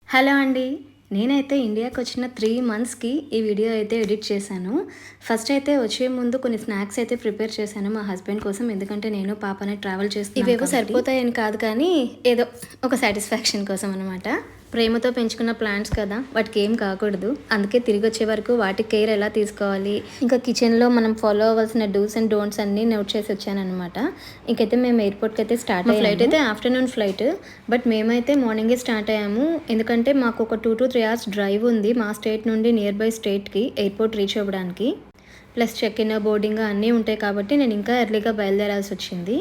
Hello అండి. నేనైతే ఇండియాకి వచ్చిన 3 మంత్స్‌కి ఈ వీడియో అయితే ఎడిట్ చేశాను. ఫస్ట్ అయితే వచ్చే ముందు కొన్ని స్నాక్స్ అయితే ప్రిపేర్ చేశాను మా హస్బెండ్ కోసం. ఎందుకంటే నేను పాపనే ట్రావెల్ చేస్తున్నాను ఇవేవో కాబట్టి. సరిపోతాయని కాదు కానీ ఏదో ఒక సాటిస్ఫాక్షన్ కోసం అనమాట. ప్రేమతో పెంచుకున్న ప్లాంట్స్ కదా, వాటికి ఏం కాకూడదు. అందుకే తిరిగి వచ్చే వరకు వాటి కేర్ ఎలా తీసుకోవాలి, ఇంకా కిచెన్లో మనం ఫాలో అవ్వాల్సిన డూస్ అండ్ డోంట్స్ అన్నీ నోట్ చేసి వచ్చానమాట. ఇంకైతే మేము ఎయిర్పోర్ట్కి అయితే స్టార్ట్ అయ్యాము. ఫ్లైట్ అయితే ఆఫ్టర్నూన్ ఫ్లైట్, బట్ మేమైతే మార్నింగే స్టార్ట్ అయ్యాము. ఎందుకంటే మాకు ఒక 2 to 3 hours డ్రైవ్ ఉంది మా స్టేట్ నుండి నియర్ బై స్టేట్కి ఎయిర్పోర్ట్ రీచ్ అవ్వడానికి. ప్లస్ చెక్ ఇన్ బోర్డింగ్ అన్నీ ఉంటాయి కాబట్టి నేను ఇంకా ఎర్లీగా బయలుదేరాల్సి వచ్చింది.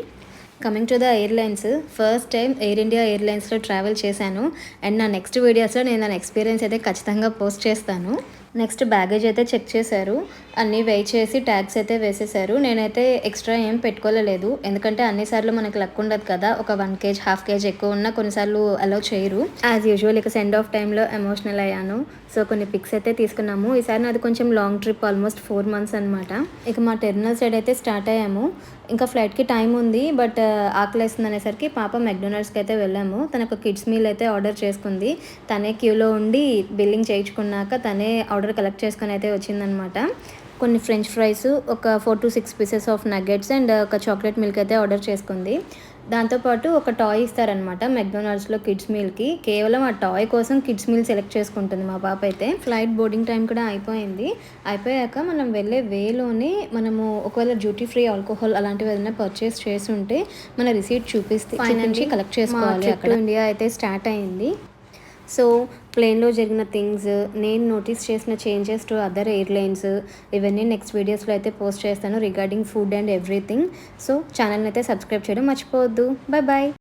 Coming to the airlines, first time Air India ఎయిర్లైన్స్లో ట్రావెల్ చేశాను. అండ్ నా నెక్స్ట్ వీడియోస్లో నేను నా ఎక్స్పీరియన్స్ అయితే ఖచ్చితంగా పోస్ట్ చేస్తాను. నెక్స్ట్ బ్యాగేజ్ అయితే చెక్ చేశారు, అన్నీ వెయిట్ చేసి ట్యాగ్స్ అయితే వేసేసారు. నేనైతే ఎక్స్ట్రా ఏం పెట్టుకోలేదు, ఎందుకంటే అన్నిసార్లు మనకి లక్ ఉండదు కదా. ఒక 1 kg 1/2 kg ఎక్కువ ఉన్నా కొన్నిసార్లు అలౌ చేయరు. యాజ్ యూజువల్ ఇక సెండ్ ఆఫ్ టైంలో ఎమోషనల్ అయ్యాను. సో కొన్ని పిక్స్ అయితే తీసుకున్నాము. ఈసారి నాది కొంచెం లాంగ్ ట్రిప్, ఆల్మోస్ట్ 4 months అనమాట. ఇక మా టెర్మినల్ సైడ్ అయితే స్టార్ట్ అయ్యాము. ఇంకా ఫ్లైట్కి టైం ఉంది, బట్ ఆకలేస్తుంది అనేసరికి పాప మెక్డొనాల్డ్స్కి అయితే వెళ్ళాము. తనకు కిడ్స్ మీల్ అయితే ఆర్డర్ చేసుకుంది. తనే క్యూలో ఉండి బిల్లింగ్ చేయించుకున్నాక తనే ఆర్డర్ కలెక్ట్ చేసుకొని అయితే వచ్చిందనమాట. కొన్ని ఫ్రెంచ్ ఫ్రైస్, ఒక 4 to 6 pieces of nuggets and ఒక చాక్లెట్ మిల్క్ అయితే ఆర్డర్ చేసుకుంది. దాంతోపాటు ఒక టాయ్ ఇస్తారనమాట మెక్డొనాల్డ్స్లో కిడ్స్ మీల్కి. కేవలం ఆ టాయ్ కోసం కిడ్స్ మీల్ సెలెక్ట్ చేసుకుంటుంది మా పాప అయితే. ఫ్లైట్ బోర్డింగ్ టైం కూడా అయిపోయింది. అయిపోయాక మనం వెళ్ళే వేలోనే మనము ఒకవేళ డ్యూటీ ఫ్రీ ఆల్కహాల్ అలాంటివి ఏదైనా పర్చేస్ చేసి ఉంటే మన రిసీట్ చూపించి కలెక్ట్ చేసుకోవాలి. అక్కడ ఇండియా అయితే స్టార్ట్ అయింది. సో ప్లేన్లో జరిగిన థింగ్స్, నేను నోటీస్ చేసిన చేంజెస్ టు అదర్ ఎయిర్లైన్స్, ఇవన్నీ నెక్స్ట్ వీడియోస్లో అయితే పోస్ట్ చేస్తాను regarding food and everything. So ఛానల్ని అయితే సబ్స్క్రైబ్ చేయడం మర్చిపోవద్దు. Bye bye.